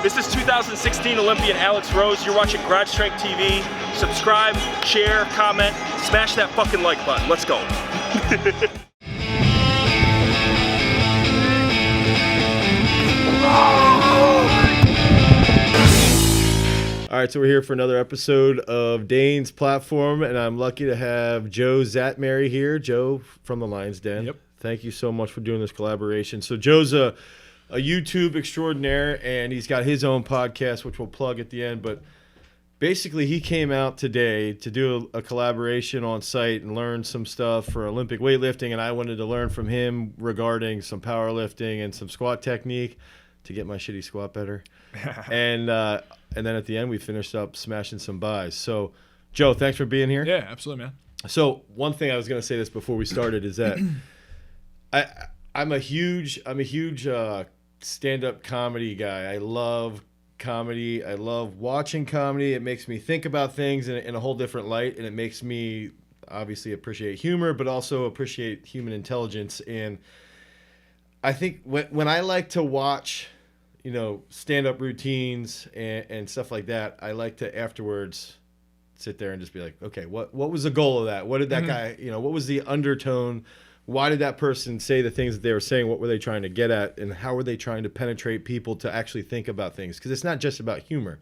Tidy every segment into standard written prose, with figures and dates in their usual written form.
This is 2016 Olympian Alex Rose. You're watching Garage Strength TV. Subscribe, share, comment, smash that fucking like button. Let's go. All right, so we're here for another episode of Dane's Platform, and I'm lucky to have Joe Szatmary here. Joe from the Lion's Den. Yep. Thank you so much for doing this collaboration. So Joe's a YouTube extraordinaire, and he's got his own podcast, which we'll plug at the end. But basically, he came out today to do a collaboration on site and learn some stuff for Olympic weightlifting, and I wanted to learn from him regarding some powerlifting and some squat technique to get my shitty squat better. And then at the end, we finished up smashing some Bize. So, Joe, thanks for being here. Yeah, absolutely, man. So, one thing I was going to say this before we started is that I'm a huge stand-up comedy guy. I love comedy. I love watching comedy. It makes me think about things in a whole different light, and it makes me obviously appreciate humor, but also appreciate human intelligence. And I think when I like to watch, stand-up routines and stuff like that, I like to afterwards sit there and just be like, okay, what was the goal of that? What did that guy, what was the undertone? Why did that person say the things that they were saying? What were they trying to get at? And how were they trying to penetrate people to actually think about things? Because it's not just about humor.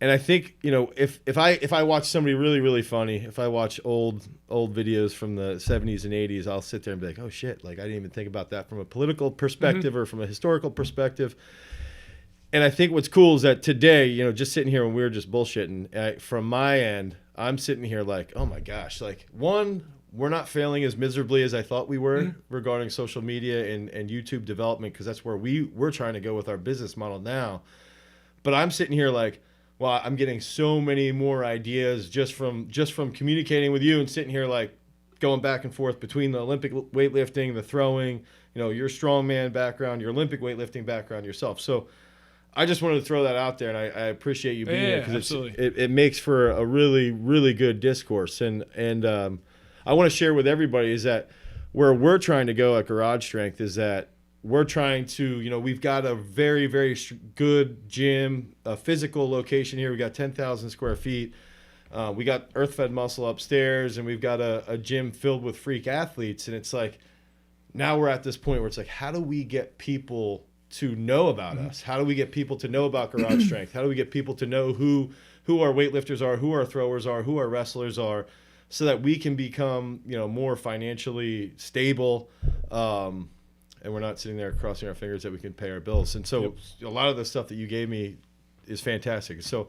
And I think, if I watch somebody really, really funny, if I watch old videos from the 70s and 80s, I'll sit there and be like, oh shit, like I didn't even think about that from a political perspective or from a historical perspective. And I think what's cool is that today, just sitting here when we were just bullshitting, from my end, I'm sitting here like, oh my gosh, like we're not failing as miserably as I thought we were regarding social media and YouTube development, because that's where we're trying to go with our business model now. But I'm sitting here like, well, I'm getting so many more ideas just from communicating with you and sitting here like going back and forth between the Olympic weightlifting, the throwing, your strongman background, your Olympic weightlifting background yourself. So I just wanted to throw that out there, and I appreciate you being here, because it makes for a really, really good discourse. And I want to share with everybody is that where we're trying to go at Garage Strength is that we're trying to, we've got a very, very good gym, a physical location here. We got 10,000 square feet. We got earth-fed muscle upstairs, and we've got a gym filled with freak athletes. And it's like, now we're at this point where it's like, how do we get people to know about us? How do we get people to know about Garage Strength? How do we get people to know who our weightlifters are, who our throwers are, who our wrestlers are, so that we can become, more financially stable, and we're not sitting there crossing our fingers that we can pay our bills. And so a lot of the stuff that you gave me is fantastic. So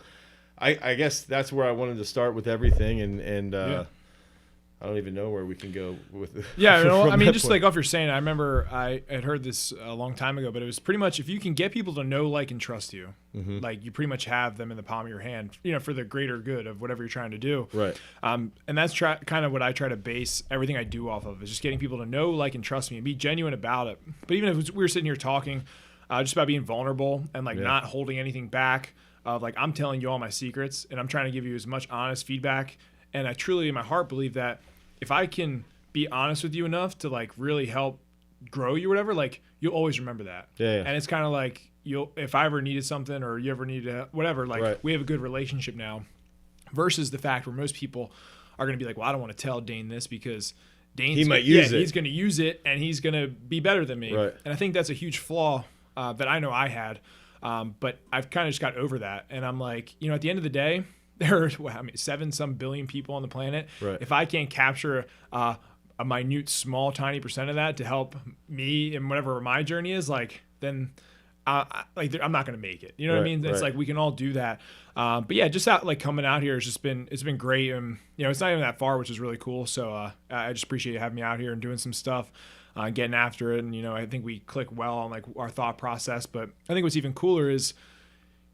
I guess that's where I wanted to start with everything, and I don't even know where we can go with it. Yeah, just like off you're saying, I remember I had heard this a long time ago, but it was pretty much if you can get people to know, like, and trust you, like you pretty much have them in the palm of your hand, for the greater good of whatever you're trying to do. Right. And that's kind of what I try to base everything I do off of, is just getting people to know, like, and trust me and be genuine about it. But even if we were sitting here talking just about being vulnerable and like not holding anything back, of like, I'm telling you all my secrets and I'm trying to give you as much honest feedback. And I truly in my heart believe that if I can be honest with you enough to like really help grow you or whatever, like you'll always remember that. Yeah. And it's kind of like if I ever needed something or you ever needed whatever, like we have a good relationship now, versus the fact where most people are going to be like, well, I don't want to tell Dane this because he might use it. He's going to use it and he's going to be better than me. Right. And I think that's a huge flaw that I know I had. But I've kind of just got over that. And I'm like, at the end of the day, there are 7 billion people on the planet. Right. If I can't capture a minute, small, tiny % of that to help me and whatever my journey is, like, then I'm not going to make it. You know what I mean? It's like we can all do that. But yeah, just coming out here it's been great, and it's not even that far, which is really cool. So I just appreciate you having me out here and doing some stuff, getting after it. And I think we click well on like our thought process. But I think what's even cooler is,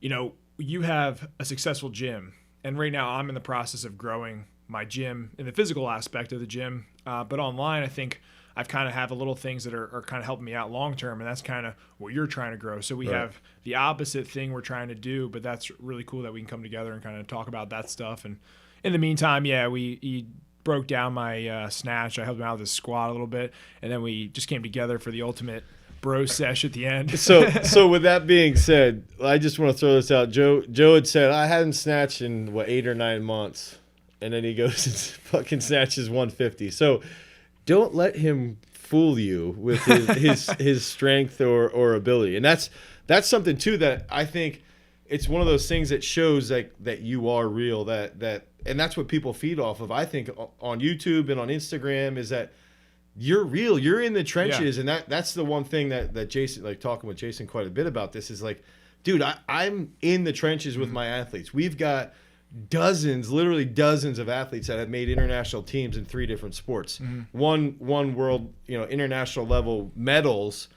you have a successful gym. And right now I'm in the process of growing my gym in the physical aspect of the gym. But online, I think I've kind of have a little things that are kind of helping me out long term. And that's kind of what you're trying to grow. So we have the opposite thing we're trying to do, but that's really cool that we can come together and kind of talk about that stuff. And in the meantime, he broke down my snatch. I helped him out with his squat a little bit. And then we just came together for the ultimate bro sesh at the end. So with that being said, I just want to throw this out. Joe had said I hadn't snatched in 8 or 9 months, and then he goes and fucking snatches 150. So don't let him fool you with his strength or ability. And that's something too that I think it's one of those things that shows that you are real, that and that's what people feed off of. I think on YouTube and on Instagram is that you're real, you're in the trenches. And that's the one thing that Jason, like talking with Jason quite a bit about this, is like, dude, I'm in the trenches with my athletes. We've got literally dozens of athletes that have made international teams in 3 different sports. One world, international level medals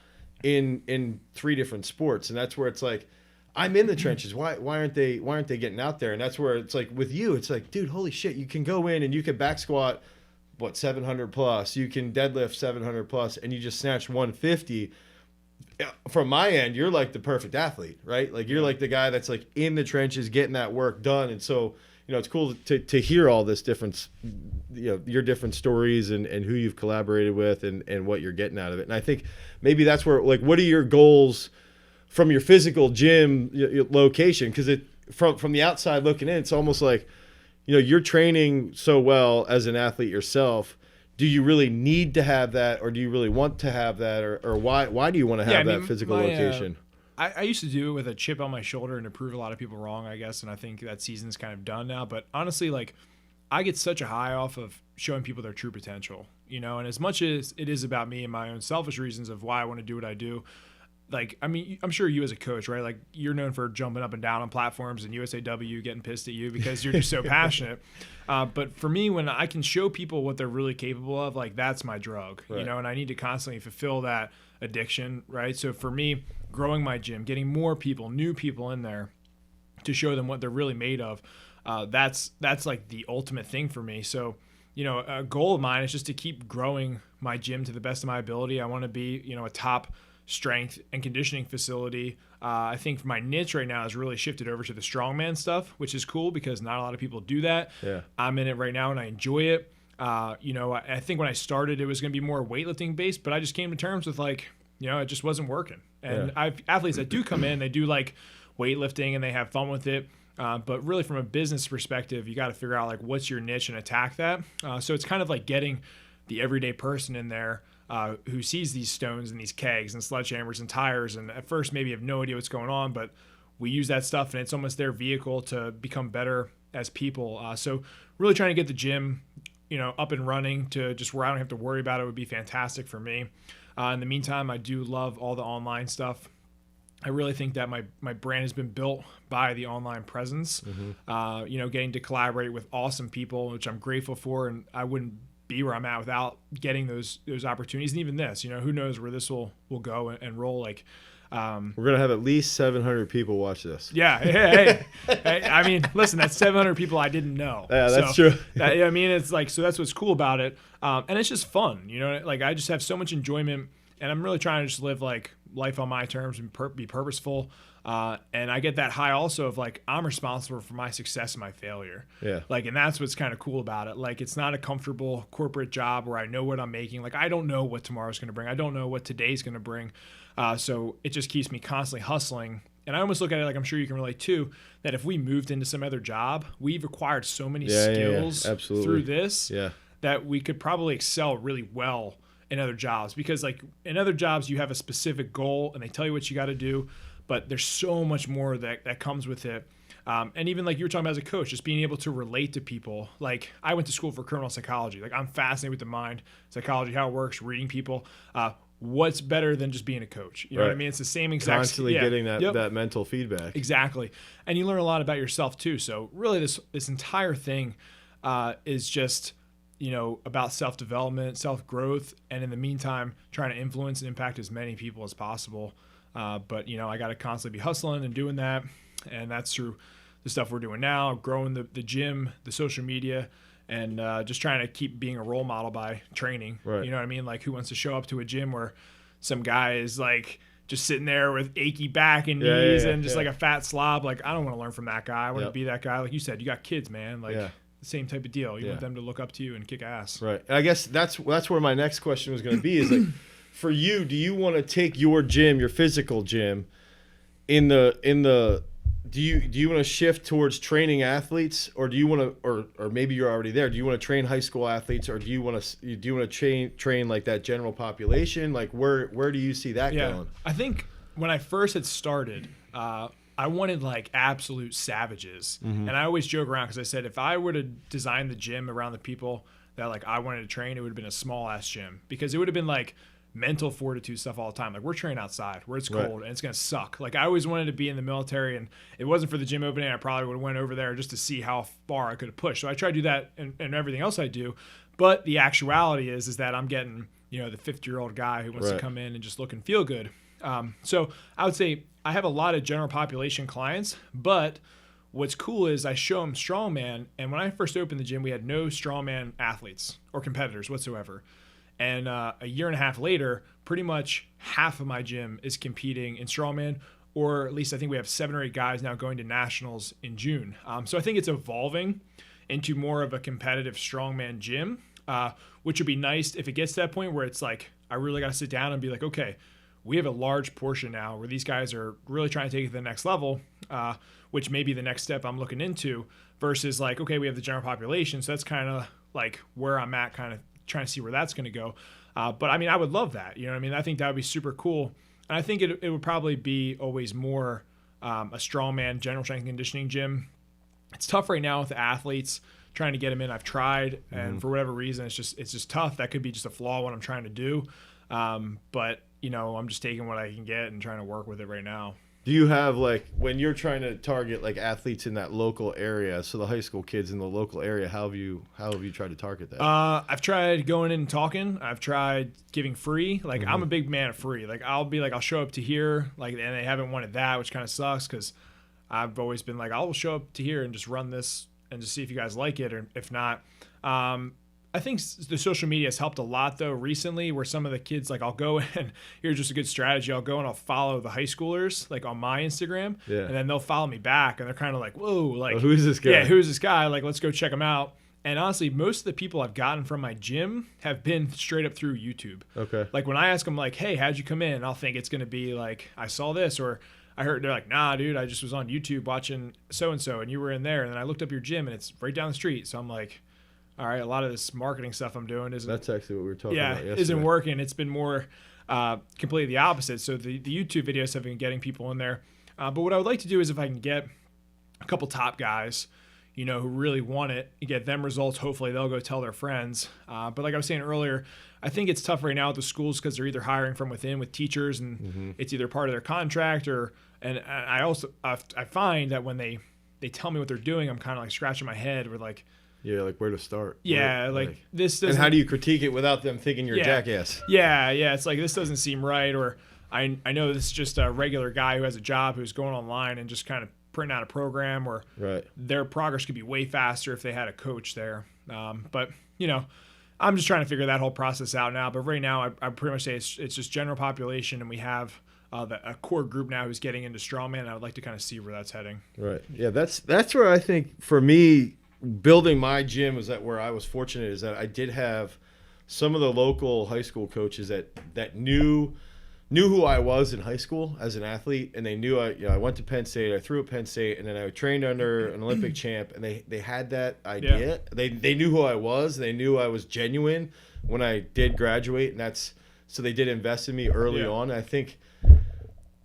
in 3 different sports. And that's where it's like, I'm in the trenches. Why aren't they getting out there? And that's where it's like with you, it's like, dude, holy shit, you can go in and you can back squat 700 plus, you can deadlift 700 plus, and you just snatch 150. From my end, you're like the perfect athlete, right? Like you're like the guy that's like in the trenches getting that work done. And so, it's cool to hear all this difference, your different stories and who you've collaborated with and what you're getting out of it. And I think maybe that's where, like, what are your goals from your physical gym location? Because from the outside looking in, it's almost like, you're training so well as an athlete yourself. Do you really need to have that, or do you really want to have that, or why do you want to have that physical location? I used to do it with a chip on my shoulder and to prove a lot of people wrong, I guess, and I think that season's kind of done now. But honestly, like, I get such a high off of showing people their true potential, and as much as it is about me and my own selfish reasons of why I want to do what I do, like, I mean, I'm sure you as a coach, right? Like, you're known for jumping up and down on platforms and USAW getting pissed at you because you're just so passionate. But for me, when I can show people what they're really capable of, like, that's my drug, right. And I need to constantly fulfill that addiction, right? So for me, growing my gym, getting more people, new people in there to show them what they're really made of, that's like the ultimate thing for me. So, a goal of mine is just to keep growing my gym to the best of my ability. I want to be, a top strength and conditioning facility. I think my niche right now has really shifted over to the strongman stuff, which is cool because not a lot of people do that. Yeah. I'm in it right now and I enjoy it. I think when I started, it was going to be more weightlifting based, but I just came to terms with it just wasn't working. And I have athletes that do come in, they do like weightlifting and they have fun with it. But really from a business perspective, you got to figure out like what's your niche and attack that. So it's kind of like getting the everyday person in there who sees these stones and these kegs and sledgehammers and tires, and at first maybe have no idea what's going on, but we use that stuff and it's almost their vehicle to become better as people. So really trying to get the gym, up and running to just where I don't have to worry about it would be fantastic for me. In the meantime, I do love all the online stuff. I really think that my brand has been built by the online presence, getting to collaborate with awesome people, which I'm grateful for, and I wouldn't be where I'm at without getting those opportunities. And even this, who knows where this will go and roll. Like, we're going to have at least 700 people watch this. Yeah. Hey, I mean, listen, that's 700 people I didn't know. Yeah, that's true. It's like, so that's what's cool about it. And it's just fun, like I just have so much enjoyment, and I'm really trying to just live like life on my terms and be purposeful. And I get that high also of like, I'm responsible for my success and my failure. Yeah. Like, and that's what's kind of cool about it. Like, it's not a comfortable corporate job where I know what I'm making. Like, I don't know what tomorrow's going to bring. I don't know what today's going to bring. So it just keeps me constantly hustling. And I almost look at it like, I'm sure you can relate too, that if we moved into some other job, we've acquired so many skills through this that we could probably excel really well in other jobs. Because like in other jobs, you have a specific goal and they tell you what you got to do, but there's so much more that comes with it. And even like you were talking about as a coach, just being able to relate to people. Like, I went to school for criminal psychology. Like, I'm fascinated with the mind, psychology, how it works, reading people. What's better than just being a coach? You know what I mean? It's the same exact. Constantly getting that mental feedback. Exactly. And you learn a lot about yourself too. So really this entire thing is just, about self-development, self-growth, and in the meantime, trying to influence and impact as many people as possible. But I got to constantly be hustling and doing that. And that's through the stuff we're doing now, growing the gym, the social media, and just trying to keep being a role model by training. Right. You know what I mean? Like, who wants to show up to a gym where some guy is like just sitting there with achy back and knees and just like a fat slob? Like, I don't want to learn from that guy. I want to be that guy. Like you said, you got kids, man. Like, the same type of deal. You want them to look up to you and kick ass. Right. And I guess that's where my next question was going to be is like, for you, do you want to take your gym, your physical gym, in the do you want to shift towards training athletes, or do you want to, or maybe you're already there, do you want to train high school athletes, or do you want to train like that general population? Like where do you see that going? I think when I first had started, I wanted like absolute savages. And I always joke around because I said if I were to design the gym around the people that like I wanted to train, it would have been a small ass gym, because it would have been like mental fortitude stuff all the time. Like we're training outside where it's cold and it's gonna suck. Like I always wanted to be in the military, and it wasn't for the gym opening, I probably would have went over there just to see how far I could have pushed. So I try to do that and everything else I do. But the actuality is that I'm getting, the 50-year-old guy who wants to come in and just look and feel good. So I would say I have a lot of general population clients, but what's cool is I show them strongman. And when I first opened the gym, we had no strongman athletes or competitors whatsoever. And a year and a half later, pretty much half of my gym is competing in strongman, or at least I think we have 7 or 8 guys now going to nationals in June. So I think it's evolving into more of a competitive strongman gym, which would be nice if it gets to that point where it's like, I really got to sit down and be like, okay, we have a large portion now where these guys are really trying to take it to the next level, which may be the next step I'm looking into, versus like, okay, we have the general population. So that's kind of like where I'm at, kind of trying to see where that's going to go. But I mean, I would love that. You know what I mean? I think that would be super cool. And I think it would probably be always more a strongman, general strength and conditioning gym. It's tough right now with the athletes trying to get them in. I've tried, and for whatever reason, it's just tough. That could be just a flaw in what I'm trying to do. But I'm just taking what I can get and trying to work with it right now. Do you have, like, when you're trying to target like athletes in that local area, so the high school kids in the local area, how have you tried to target that? I've tried going in and talking. I've tried giving free. Like I'm a big man of free. Like I'll show up to here, like, and they haven't wanted that, which kind of sucks, because I've always been like, I'll show up to here and just run this and just see if you guys like it, or if not. I think the social media has helped a lot, though, recently, where some of the kids, like, I'll go and here's just a good strategy. I'll go and I'll follow the high schoolers, like, on my Instagram, and then they'll follow me back, and they're kind of like, whoa, like, who's this guy? Yeah, who's this guy? Like, let's go check him out. And honestly, most of the people I've gotten from my gym have been straight up through YouTube. Okay. Like, when I ask them, like, hey, how'd you come in? I'll think it's going to be like, I saw this, or I heard, they're like, nah, dude, I just was on YouTube watching so-and-so, and you were in there, and then I looked up your gym, and it's right down the street. So I'm like, all right, a lot of this marketing stuff I'm doing isn't. That's actually what we were talking about yesterday. Isn't working. It's been more completely the opposite. So the YouTube videos have been getting people in there. But what I would like to do is if I can get a couple top guys, who really want it, and get them results, hopefully they'll go tell their friends. But like I was saying earlier, I think it's tough right now with the schools because they're either hiring from within with teachers, and it's either part of their contract, and I find that when they tell me what they're doing, I'm kind of like scratching my head with like, yeah, like where to start. Yeah, like this doesn't. And how do you critique it without them thinking you're a jackass? Yeah. It's like, this doesn't seem right, or I know this is just a regular guy who has a job who's going online and just kind of printing out a program, or their progress could be way faster if they had a coach there. But I'm just trying to figure that whole process out now. But right now, I pretty much say it's just general population, and we have a core group now who's getting into strongman. And I would like to kind of see where that's heading. Right. Yeah, that's where I think for me, building my gym was that where I was fortunate is that I did have some of the local high school coaches that knew who I was in high school as an athlete, and they knew I went to Penn State, I threw at Penn State, and then I trained under an Olympic champ, and they had that idea. Yeah. They knew who I was, they knew I was genuine when I did graduate, and so they did invest in me early on. I think,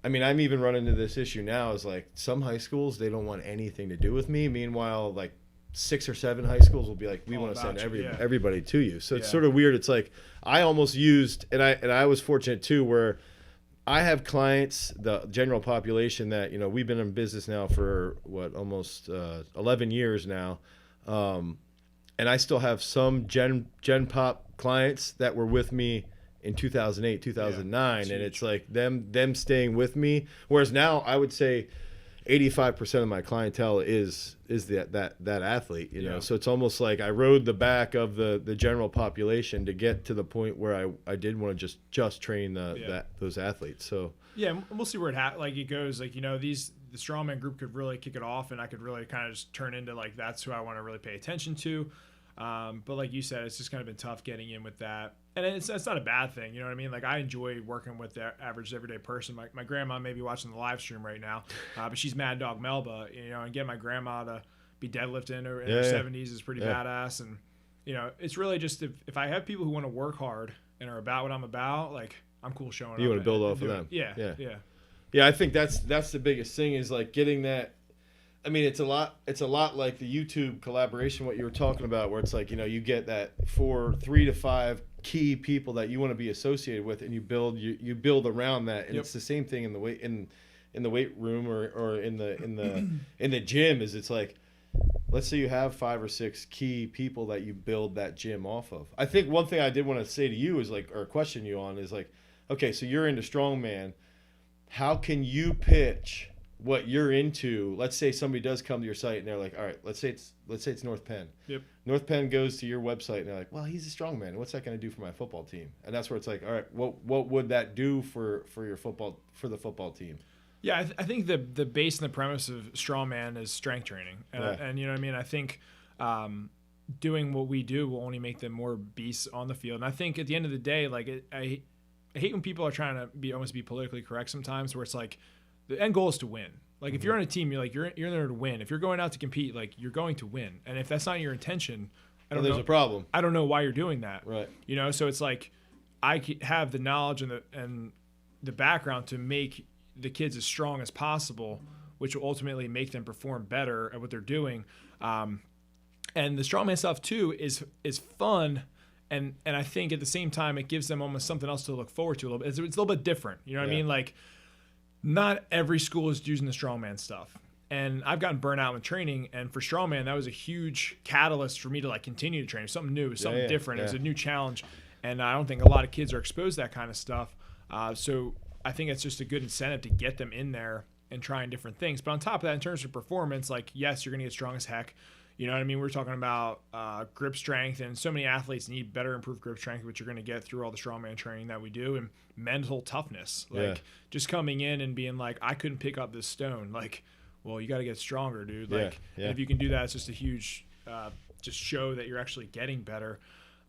I'm even running into this issue now, is like some high schools, they don't want anything to do with me. Meanwhile, like 6 or 7 high schools will be like, we want to send everybody to you. So it's sort of weird. It's like I almost used, and I was fortunate too, where I have clients, the general population that, we've been in business now for almost 11 years now. And I still have some Gen Pop clients that were with me in 2008, 2009. And it's like them staying with me. Whereas now I would say 85% of my clientele is that athlete, So it's almost like I rode the back of the general population to get to the point where I did want to just train those athletes. So we'll see where it goes. Like, the strongman group could really kick it off, and I could really kind of just turn into like, that's who I want to really pay attention to. But like you said, it's just kind of been tough getting in with that. And it's not a bad thing, you know what I mean? Like, I enjoy working with the average everyday person. My grandma may be watching the live stream right now, but she's Mad Dog Melba, you know, and getting my grandma to be deadlifting in her 70s is pretty badass. And, you know, it's really just if I have people who want to work hard and are about what I'm about, like, I'm cool showing up. You want to build off of them. Yeah, I think that's the biggest thing is like getting that. I mean, it's a lot like the YouTube collaboration, what you were talking about, where it's like, you know, you get that 3 to 5 key people that you want to be associated with, and you build around that. And it's the same thing in the weight room or in the gym. Is it's like, let's say you have 5 or 6 key people that you build that gym off of. I think one thing I did want to say to you is like, or question you on is like, okay, so you're into strongman. How can you pitch what you're into? Let's say somebody does come to your site and they're like, all right, let's say it's North Penn. Yep. North Penn goes to your website and they're like, well, he's a strongman. What's that going to do for my football team? And that's where it's like, all right, what would that do for the football team? Yeah, I think the base and the premise of strongman is strength training, and you know what I mean. I think doing what we do will only make them more beasts on the field. And I think at the end of the day, like I hate when people are trying to almost be politically correct sometimes, where it's like the end goal is to win. Like if you're on a team, you're like you're there to win. If you're going out to compete, like you're going to win. And if that's not your intention, there's a problem. I don't know why you're doing that. Right. You know, so it's like I have the knowledge and the background to make the kids as strong as possible, which will ultimately make them perform better at what they're doing. And the strongman stuff too is fun. And I think at the same time, it gives them almost something else to look forward to a little bit. It's a little bit different. You know what I mean? Like, not every school is using the strongman stuff. And I've gotten burnt out in training. And for strongman, that was a huge catalyst for me to like continue to train. Something new, something different. It was a new challenge. And I don't think a lot of kids are exposed to that kind of stuff. So I think it's just a good incentive to get them in there and trying different things. But on top of that, in terms of performance, like, yes, you're going to get strong as heck. You know what I mean? We're talking about grip strength, and so many athletes need better improved grip strength, which you're going to get through all the strongman training that we do, and mental toughness. Like, just coming in and being like, I couldn't pick up this stone. Like, well, you got to get stronger, dude. Like, and if you can do that, it's just a huge just show that you're actually getting better.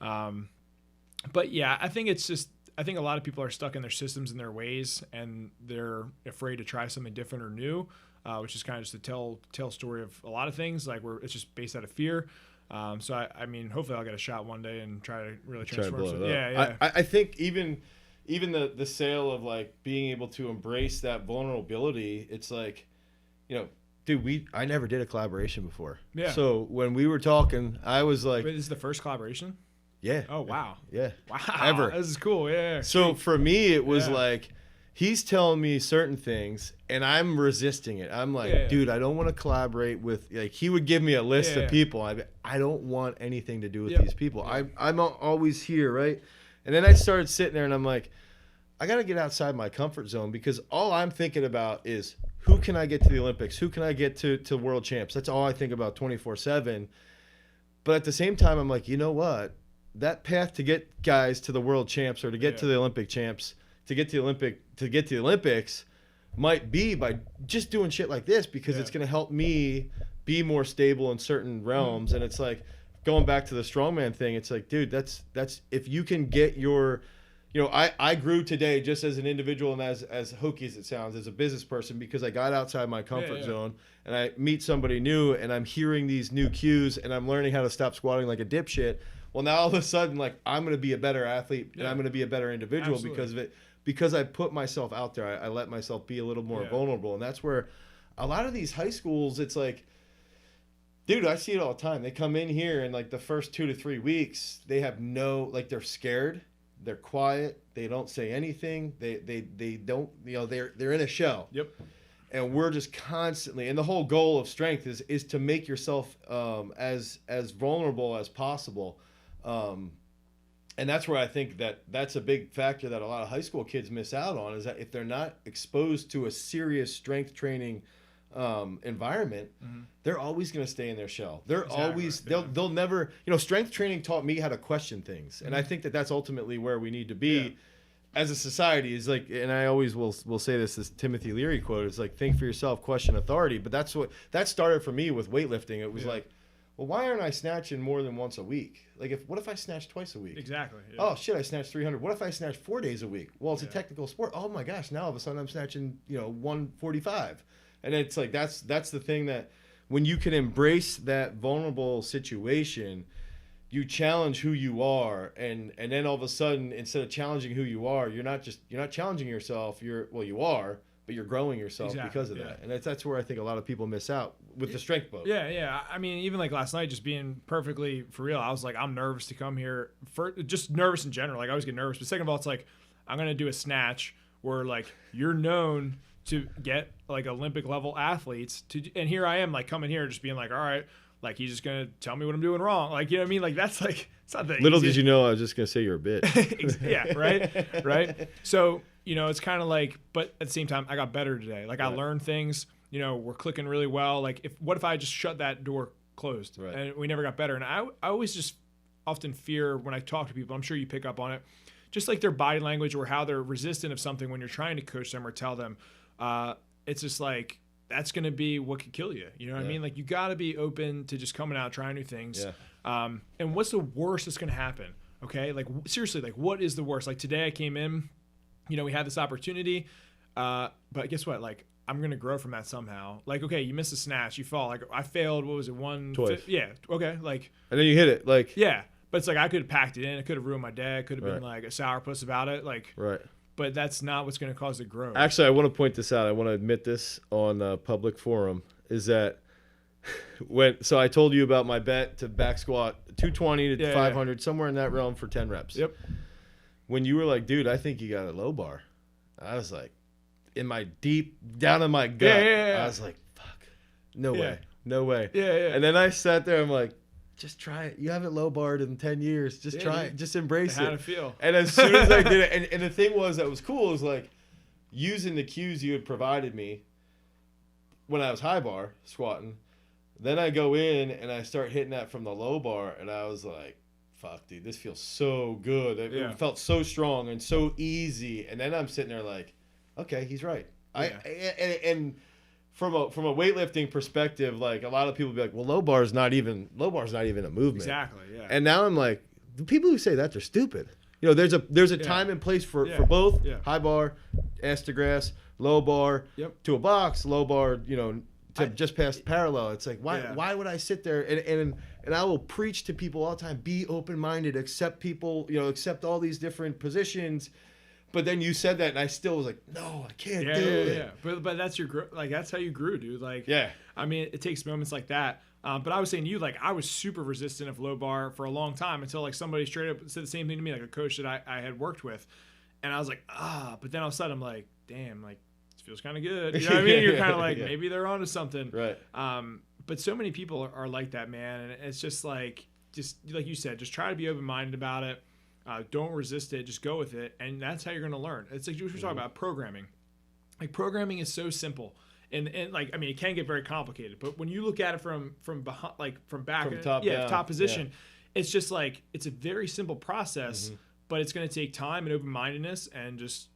But, yeah, I think a lot of people are stuck in their systems and their ways, and they're afraid to try something different or new. Which is kind of just a tell story of a lot of things, like where it's just based out of fear. So I mean, hopefully I'll get a shot one day and try to really transform. I think even the sale of like being able to embrace that vulnerability, it's like, you know, dude, I never did a collaboration before. Yeah. So when we were talking, I was like, wait, this is the first collaboration? Yeah. Oh wow. Yeah. Wow. Ever. This is cool. Yeah. So for me, it was like, he's telling me certain things and I'm resisting it. I'm like, dude, I don't want to collaborate with, like, he would give me a list of people. I don't want anything to do with these people. I'm always here, right? And then I started sitting there and I'm like, I got to get outside my comfort zone, because all I'm thinking about is, who can I get to the Olympics? Who can I get to world champs? That's all I think about 24/7. But at the same time, I'm like, you know what? That path to get guys to the world champs or to get to the Olympic champs, to get to the Olympics might be by just doing shit like this, because it's going to help me be more stable in certain realms. And it's like, going back to the strongman thing, it's like, dude, that's if you can get your, you know, I grew today just as an individual and as hokey as it sounds, as a business person, because I got outside my comfort zone and I meet somebody new and I'm hearing these new cues and I'm learning how to stop squatting like a dipshit. Well, now all of a sudden, like, I'm going to be a better athlete and I'm going to be a better individual because of it. Because I put myself out there, I let myself be a little more vulnerable. And that's where a lot of these high schools, it's like, dude, I see it all the time. They come in here and like the first 2 to 3 weeks, they have like, they're scared, they're quiet, they don't say anything, they don't, you know, they're in a shell. Yep. And we're just constantly, and the whole goal of strength is to make yourself as vulnerable as possible. And that's where I think that's a big factor that a lot of high school kids miss out on, is that if they're not exposed to a serious strength training environment, they're always going to stay in their shell. They're always, they'll never, you know, strength training taught me how to question things. And I think that's ultimately where we need to be as a society, is like, and I always will say this Timothy Leary quote, is like, think for yourself, question authority. But that started for me with weightlifting. It was like, well, why aren't I snatching more than once a week? Like, what if I snatch twice a week? Exactly. Yeah. Oh shit, I snatched 300. What if I snatch 4 days a week? Well, it's a technical sport. Oh my gosh, now all of a sudden I'm snatching 145, and it's like that's the thing that when you can embrace that vulnerable situation, you challenge who you are, and then all of a sudden, instead of challenging who you are, you're not challenging yourself. You are, but you're growing yourself because of that. And that's where I think a lot of people miss out with the strength boat. Yeah. I mean, even like last night, just being perfectly for real, I was like, I'm nervous to come here. Just nervous in general. Like I always get nervous. But second of all, it's like I'm gonna do a snatch where like you're known to get like Olympic level athletes and here I am like coming here just being like, all right. Like, he's just going to tell me what I'm doing wrong. Like, you know what I mean? Like, that's like, it's not that Little easy. did you know I was just going to say you're a bitch. Yeah, right? So, it's kind of like, but at the same time, I got better today. Like, I learned things, we're clicking really well. Like, what if I just shut that door closed? Right. And we never got better. And I always just often fear when I talk to people, I'm sure you pick up on it, just like their body language or how they're resistant of something when you're trying to coach them or tell them. It's just like, that's going to be what could kill you. You know what I mean? Like, you got to be open to just coming out, trying new things. Yeah. And what's the worst that's going to happen? Okay. Like, seriously, like, what is the worst? Like, today I came in, we had this opportunity, but guess what? Like, I'm going to grow from that somehow. Like, okay, you missed a snatch, you fall. Like, I failed, what was it? Yeah. Okay. Like, and then you hit it. Like, yeah. But it's like, I could have packed it in. It could have ruined my day. It could have been like a sourpuss about it. Like, but that's not what's going to cause the growth. Actually, I want to point this out. I want to admit this on a public forum, is that so I told you about my bet to back squat 220 to 500, somewhere in that realm for 10 reps. Yep. When you were like, dude, I think you got a low bar, I was like, down in my gut, I was like, fuck, no way. Yeah. And then I sat there, I'm like, just try it. You haven't low barred in 10 years. Just try it. Just embrace it. How to feel. And as soon as I did it, and the thing that was cool is like using the cues you had provided me when I was high bar squatting. Then I go in and I start hitting that from the low bar, and I was like, fuck, dude, this feels so good. It felt so strong and so easy. And then I'm sitting there like, okay, he's right. And from a weightlifting perspective, like a lot of people be like, well, low bar is not even a movement. Exactly. Yeah. And now I'm like, the people who say that, they're stupid. There's a time and place for both. Yeah. High bar, ass to grass, low bar to a box, low bar, to just past parallel. It's like, why would I sit there and I will preach to people all the time, be open-minded, accept people, accept all these different positions. But then you said that, and I still was like, no, I can't do it. Yeah. But that's that's how you grew, dude. Like, I mean, it takes moments like that. But I was saying to you, like, I was super resistant of low bar for a long time until like somebody straight up said the same thing to me, like a coach that I had worked with, and I was like, but then all of a sudden I'm like, damn, like this feels kind of good. You know what I mean? You're kind of like, maybe they're onto something. Right. But so many people are like that, man, and it's just like you said, just try to be open-minded about it. Don't resist it. Just go with it, and that's how you're going to learn. It's like we were talking about programming. Like programming is so simple, and like I mean, it can get very complicated. But when you look at it from behind, like from back, from top down, top position, it's just like it's a very simple process. But it's going to take time and open-mindedness, and just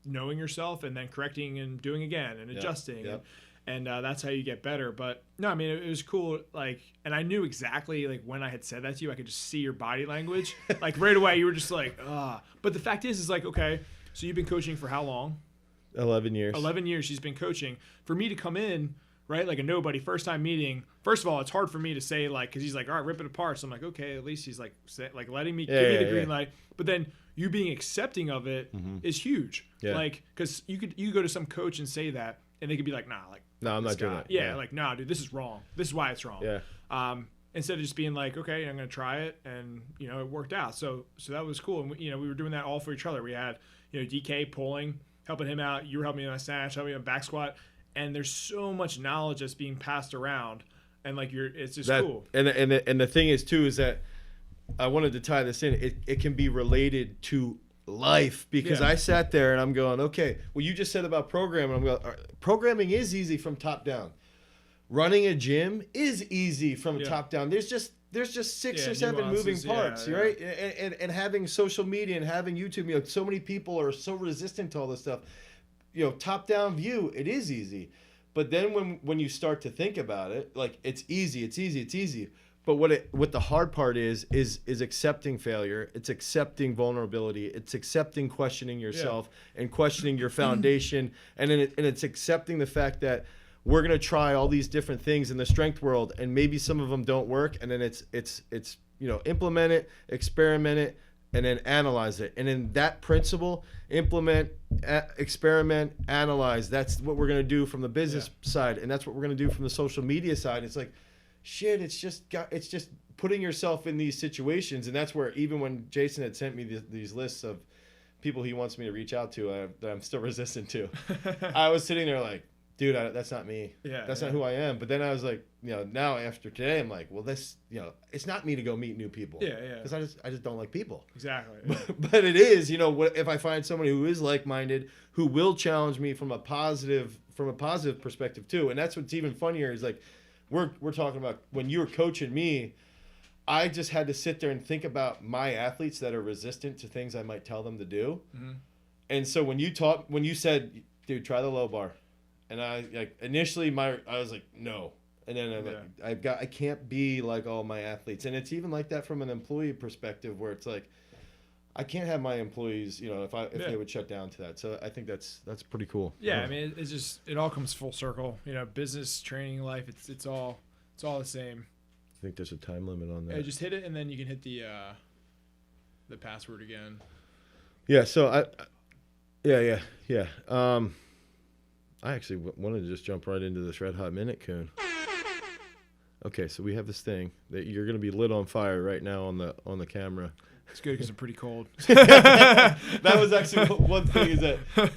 knowing yourself, and then correcting and doing again and adjusting. And that's how you get better. But no, I mean, it was cool. Like, and I knew exactly like when I had said that to you, I could just see your body language. Like right away, you were just like, But the fact is like, okay, so you've been coaching for how long? 11 years. 11 years she's been coaching. For me to come in, right, like a nobody, first time meeting. First of all, it's hard for me to say like, because he's like, all right, rip it apart. So I'm like, okay, at least he's like letting me give me the green light. But then you being accepting of it is huge. Yeah. Like, because you go to some coach and say that, and they could be like, nah, like. No, I'm not doing that. Yeah, like, nah, dude, this is wrong. This is why it's wrong. Yeah. Instead of just being like, okay, I'm going to try it, and, it worked out. So that was cool. And, we were doing that all for each other. We had, DK pulling, helping him out. You were helping me on snatch, helping me on back squat. And there's so much knowledge that's being passed around. And, like, it's just cool. And the thing is, too, is that I wanted to tie this in. It can be related to life, because I sat there and I'm going, okay, well, you just said about programming. I'm going, programming is easy from top down. Running a gym is easy from top down. There's just 6 or 7 moving parts, right? And having social media and having YouTube, so many people are so resistant to all this stuff. Top down view, it is easy. But then when you start to think about it, like it's easy. But what the hard part is accepting failure. It's accepting vulnerability. It's accepting questioning yourself and questioning your foundation. And then it's accepting the fact that we're gonna try all these different things in the strength world, and maybe some of them don't work. And then it's implement it, experiment it, and then analyze it. And in that principle, implement, experiment, analyze. That's what we're gonna do from the business side, and that's what we're gonna do from the social media side. It's like, shit, it's just putting yourself in these situations. And that's where, even when Jason had sent me these lists of people he wants me to reach out to that I'm still resistant to, I was sitting there like, dude, that's not me. That's not who I am. But then I was like, now after today, I'm like, well, this, it's not me to go meet new people. Because I just don't like people. Exactly. But it is, if I find somebody who is like-minded, who will challenge me from a positive perspective too. And that's what's even funnier is like, we're talking about when you were coaching me, I just had to sit there and think about my athletes that are resistant to things I might tell them to do. Mm-hmm. And so when you said, dude, try the low bar. And I initially I was like, no. And then I'm like, I can't be like all my athletes. And it's even like that from an employee perspective, where it's like, I can't have my employees, if they would shut down to that. So I think that's pretty cool. Yeah, I mean, it's just, it all comes full circle. Business, training, life, it's all the same. I think there's a time limit on that. Yeah, just hit it, and then you can hit the password again. Yeah. So I actually wanted to just jump right into this Red Hot Minute, Coon. Okay, so we have this thing that you're going to be lit on fire right now on the camera. It's good because I'm pretty cold. That was actually one thing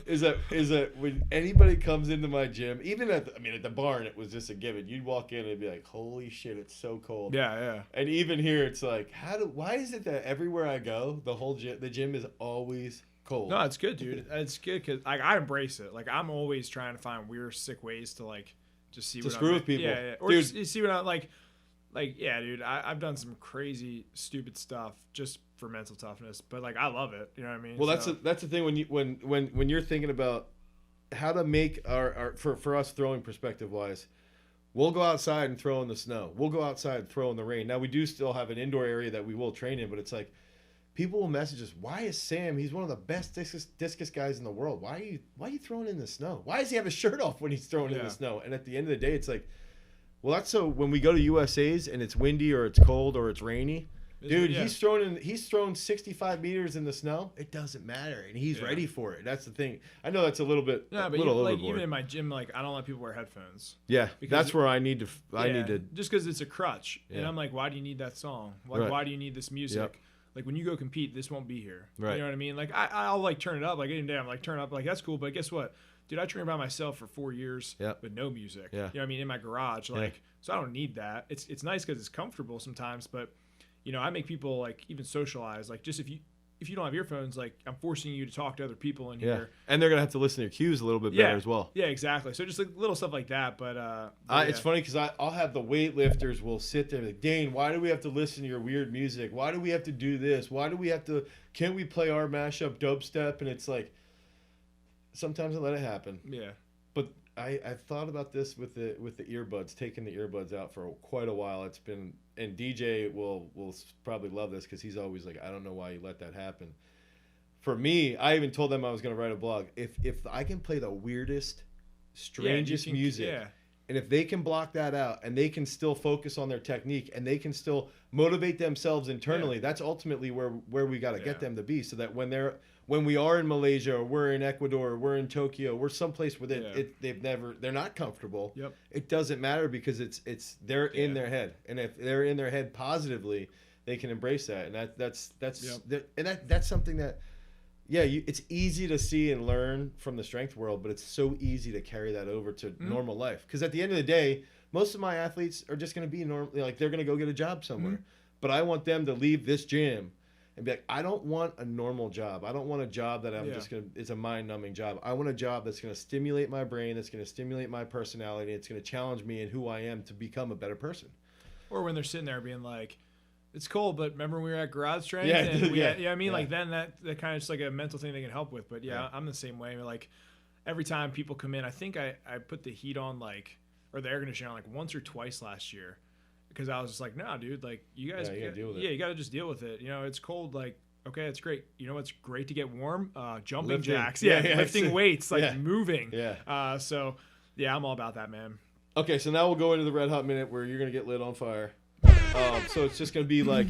is that when anybody comes into my gym, even at the barn, it was just a given. You'd walk in and be like, holy shit, it's so cold. Yeah. And even here, it's like, why is it that everywhere I go, the gym is always cold? No, it's good, dude. It's good because I embrace it. Like, I'm always trying to find weird, sick ways to just see what screw with people. Yeah. Or dude, just see what I like. Yeah, dude. I've done some crazy, stupid stuff just for mental toughness, but I love it. You know what I mean? Well, that's the thing when you're thinking about how to make our for us throwing perspective wise. We'll go outside and throw in the snow. We'll go outside and throw in the rain. Now we do still have an indoor area that we will train in, but it's like, people will message us, why is Sam, he's one of the best discus guys in the world. Why are you throwing in the snow? Why does he have his shirt off when he's throwing in the snow? And at the end of the day, it's like, well, that's so when we go to USA's and it's windy or it's cold or it's rainy, dude, he's thrown 65 meters in the snow. It doesn't matter, and he's ready for it. That's the thing. I know that's a little bit overboard. Even in my gym, I don't let people wear headphones. Yeah, that's where I need to. Just because it's a crutch, and I'm like, why do you need that song? Why do you need this music? Yep. Like, when you go compete, this won't be here. Right. You know what I mean? Like, I'll turn it up. Like, any day I'm turn up. Like, that's cool. But guess what? Dude, I trained by myself for 4 years with no music. Yeah. You know what I mean? In my garage. So I don't need that. It's nice because it's comfortable sometimes. But, I make people, even socialize. Just if you don't have earphones, I'm forcing you to talk to other people in here. And they're going to have to listen to your cues a little bit better as well. Yeah, exactly. So just little stuff like that. But it's funny because I'll have the weightlifters will sit there like, Dane, why do we have to listen to your weird music? Why do we have to do this? Can't we play our mashup dubstep? And it's like, sometimes I let it happen. Yeah. But I've thought about this with the earbuds, taking the earbuds out for quite a while. It's been, and DJ will probably love this because he's always like, I don't know why you let that happen. For me, I even told them I was going to write a blog. If I can play the weirdest, strangest music, and if they can block that out and they can still focus on their technique and they can still motivate themselves internally, that's ultimately where we got to get them to be, so that when we are in Malaysia or we're in Ecuador or we're in Tokyo, we're someplace where they're not comfortable. Yep. It doesn't matter because they're in their head, and if they're in their head positively, they can embrace that, and that's something that it's easy to see and learn from the strength world, but it's so easy to carry that over to normal life. Because at the end of the day, most of my athletes are just going to be normal, they're going to go get a job somewhere. But I want them to leave this gym and be like, I don't want a normal job. I don't want a job that it's a mind-numbing job. I want a job that's going to stimulate my brain, that's going to stimulate my personality, it's going to challenge me in who I am to become a better person. Or when they're sitting there being like, it's cold, but remember when we were at garage strength? Then that kind of just a mental thing they can help with. But I'm the same way. Every time people come in, I think I put the heat on or the air conditioner on once or twice last year. because I was just like, nah, dude, like you guys, you gotta deal with it. yeah, you got to just deal with it. You know, it's cold. Like, okay, it's great. You know what's great to get warm? Jumping Lifting. jacks. Yeah, Lifting weights, like yeah. moving. Yeah. So, yeah, I'm all about that, man. Okay, so now we'll go into the Red Hot Minute where you're going to get lit on fire. So it's just going to be like,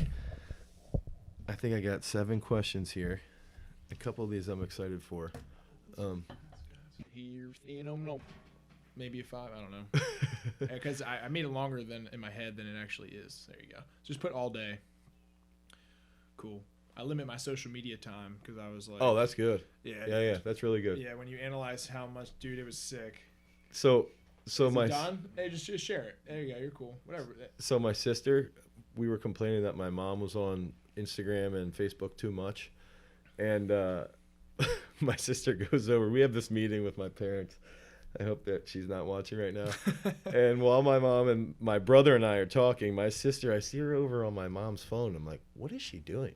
I think I got 7 questions here. A couple of these I'm excited for. Maybe a 5. I don't know. Because I made it longer than in my head than it actually is. There you go. Just put all day. Cool. I limit my social media time because I was like, Oh, that's good. yeah, That's really good. yeah. When you analyze how much, dude, it was sick. So Is my it done? Hey, just share it. There you go. You're cool. Whatever. so my sister, we were complaining that my mom was on Instagram and Facebook too much, and my sister goes over. We have this meeting with my parents. I hope that she's not watching right now. And while my mom and my brother and I are talking, my sister, I see her over on my mom's phone. I'm like, what is she doing?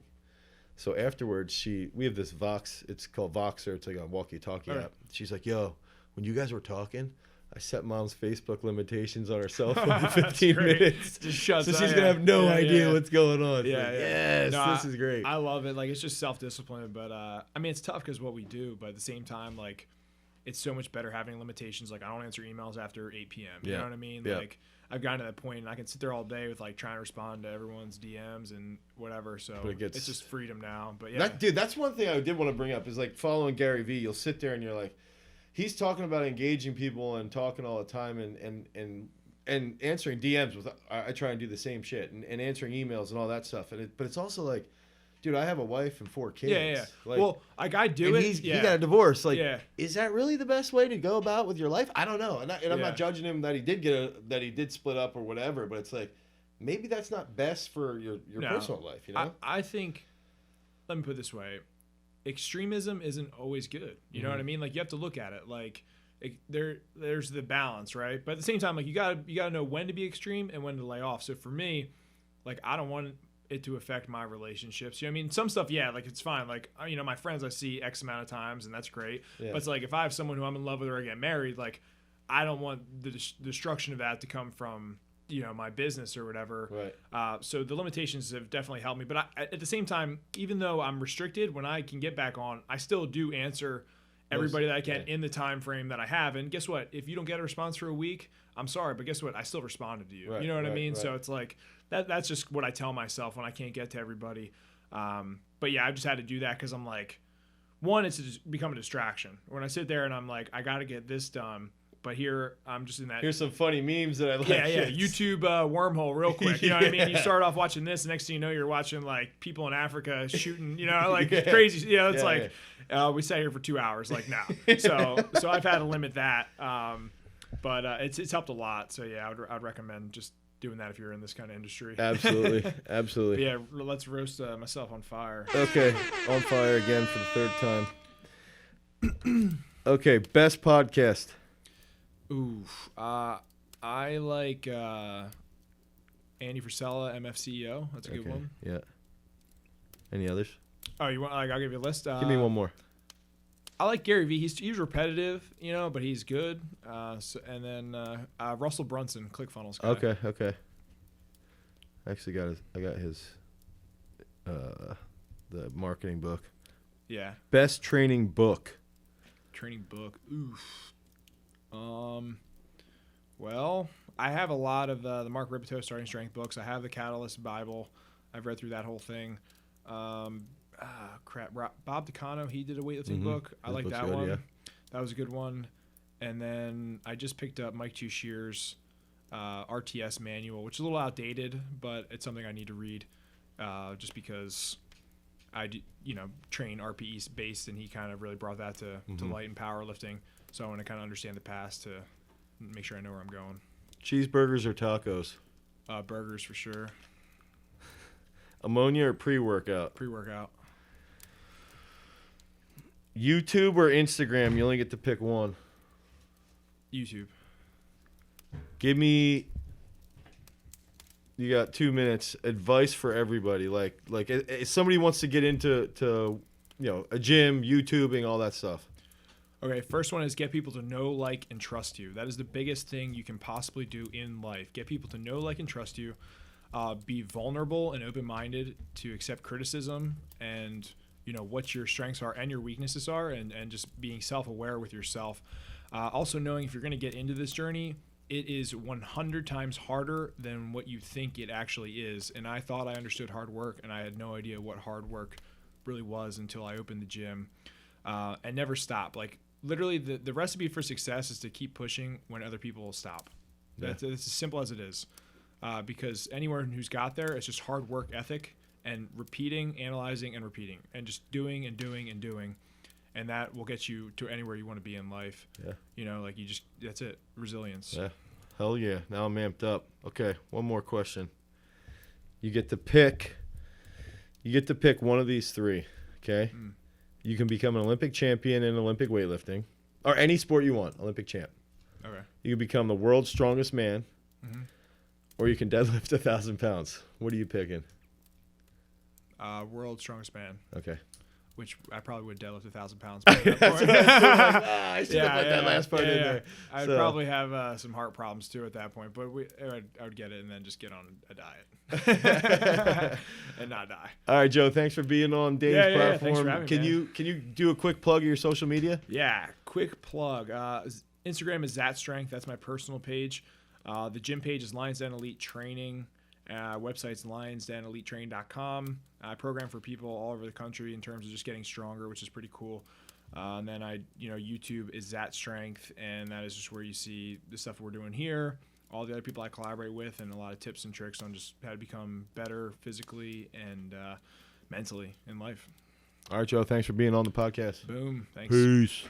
So afterwards, we have this Vox. It's called Voxer. It's like a walkie-talkie app. She's like, yo, when you guys were talking, I set mom's Facebook limitations on her cell phone for 15 minutes. Just shuts so up, she's going to have no idea what's going on. Yeah, like, yeah. Yes, No, this is great. I love it. Like, it's just self-discipline. But, I mean, it's tough because what we do. But at the same time, like, it's so much better having limitations. Like, I don't answer emails after 8 p.m. You know what I mean? Yeah. Like, I've gotten to that point, and I can sit there all day with, like, trying to respond to everyone's DMs and whatever. So it's just freedom now. But, yeah. Dude, that's one thing I did want to bring up is, like, following Gary Vee. You'll sit there and you're like, he's talking about engaging people and talking all the time and answering DMs with. I try and do the same shit and answering emails and all that stuff. But it's also like, dude, I have a wife and 4 kids. Yeah. Like, well, like I do it. He got a divorce. Like, Yeah. is that really the best way to go about with your life? I don't know. And I'm Yeah. not judging him that he did split up or whatever. But it's like, maybe that's not best for your personal life. You know? I think. Let me put it this way. Extremism isn't always good. You know what I mean? Like, you have to look at it. Like, there's the balance, right? But at the same time, like, you gotta know when to be extreme and when to lay off. So for me, like, I don't want it to affect my relationships. You know what I mean? Some stuff, yeah, like, it's fine. Like, you know, my friends I see X amount of times, and that's great. Yeah. But it's like, if I have someone who I'm in love with or I get married, like, I don't want the destruction of that to come from, you know, my business or whatever. Right. So the limitations have definitely helped me. But at the same time, even though I'm restricted, when I can get back on, I still do answer everybody that I can in the time frame that I have. And guess what? If you don't get a response for a week, I'm sorry, but guess what? I still responded to you. Right, you know what I mean? right. So it's like that's just what I tell myself when I can't get to everybody. But yeah, I've just had to do that because I'm like, one, it's just become a distraction. When I sit there and I'm like, I got to get this done. But here, I'm just in that. Here's some funny memes that I like. Yeah. YouTube wormhole real quick. You know what I mean? You start off watching this, and next thing you know, you're watching, like, people in Africa shooting, you know, like crazy. You know, it's we sat here for 2 hours. Like, no. So I've had to limit that. But it's helped a lot. So, yeah, I'd recommend just doing that if you're in this kind of industry. Absolutely. But yeah, let's roast myself on fire. Okay. On fire again for the 3rd time. Okay. Best podcast. Oof. I like Andy Frisella, MFCEO. That's a good one. Yeah. Any others? Oh, you want? Like, I'll give you a list. Give me one more. I like Gary Vee. He's repetitive, you know, but he's good. And then Russell Brunson, ClickFunnels guy. Okay. I actually got his the marketing book. Yeah. Best training book. Training book. Oof. Well, I have a lot of the Mark Rippetoe Starting Strength books. I have the Catalyst Bible. I've read through that whole thing. Crap. Bob DeCano, he did a weightlifting book. I like that one. Yeah. That was a good one. And then I just picked up Mike Tushier's RTS manual, which is a little outdated, but it's something I need to read just because I do, train RPE based, and he kind of really brought that to light in powerlifting. So I want to kind of understand the past to make sure I know where I'm going. Cheeseburgers or tacos? Burgers for sure. Ammonia or pre-workout? Pre-workout. YouTube or Instagram? You only get to pick one. YouTube. Give me. You got 2 minutes. Advice for everybody. Like if somebody wants to get into a gym, YouTubing, all that stuff. Okay, first one is get people to know, like, and trust you. That is the biggest thing you can possibly do in life. Get people to know, like, and trust you. Be vulnerable and open-minded to accept criticism and, you know, what your strengths are and your weaknesses are, and just being self-aware with yourself. Also knowing if you're going to get into this journey, it is 100 times harder than what you think it actually is. And I thought I understood hard work, and I had no idea what hard work really was until I opened the gym. And never stop. Like, literally, the recipe for success is to keep pushing when other people will stop. That's as simple as it is. Because anyone who's got there, it's just hard work ethic and repeating, analyzing, and repeating, and just doing and doing and doing. And that will get you to anywhere you want to be in life. Yeah. You know, like, that's it. Resilience. Yeah. Hell yeah. Now I'm amped up. Okay. One more question. You get to pick one of these three. Okay. You can become an Olympic champion in Olympic weightlifting, or any sport you want. Olympic champ. Okay. You can become the world's strongest man, or you can deadlift 1,000 pounds. What are you picking? World's strongest man. Okay. Which I probably would deadlift 1,000 pounds. I should have put that last part in there. I'd probably have some heart problems too at that point, but I would get it and then just get on a diet and not die. All right, Joe. Thanks for being on Dave's platform. Thanks for having me, Can you do a quick plug of your social media? Yeah, quick plug. Instagram is ZatStrength. That's my personal page. The gym page is Lions Den Elite Training. Website's lionsdenelitetraining.com. I program for people all over the country in terms of just getting stronger, which is pretty cool. And then YouTube is ZatStrength, and that is just where you see the stuff we're doing here, all the other people I collaborate with, and a lot of tips and tricks on just how to become better physically and mentally in life. All right, Joe. Thanks for being on the podcast. Boom. Thanks. Peace.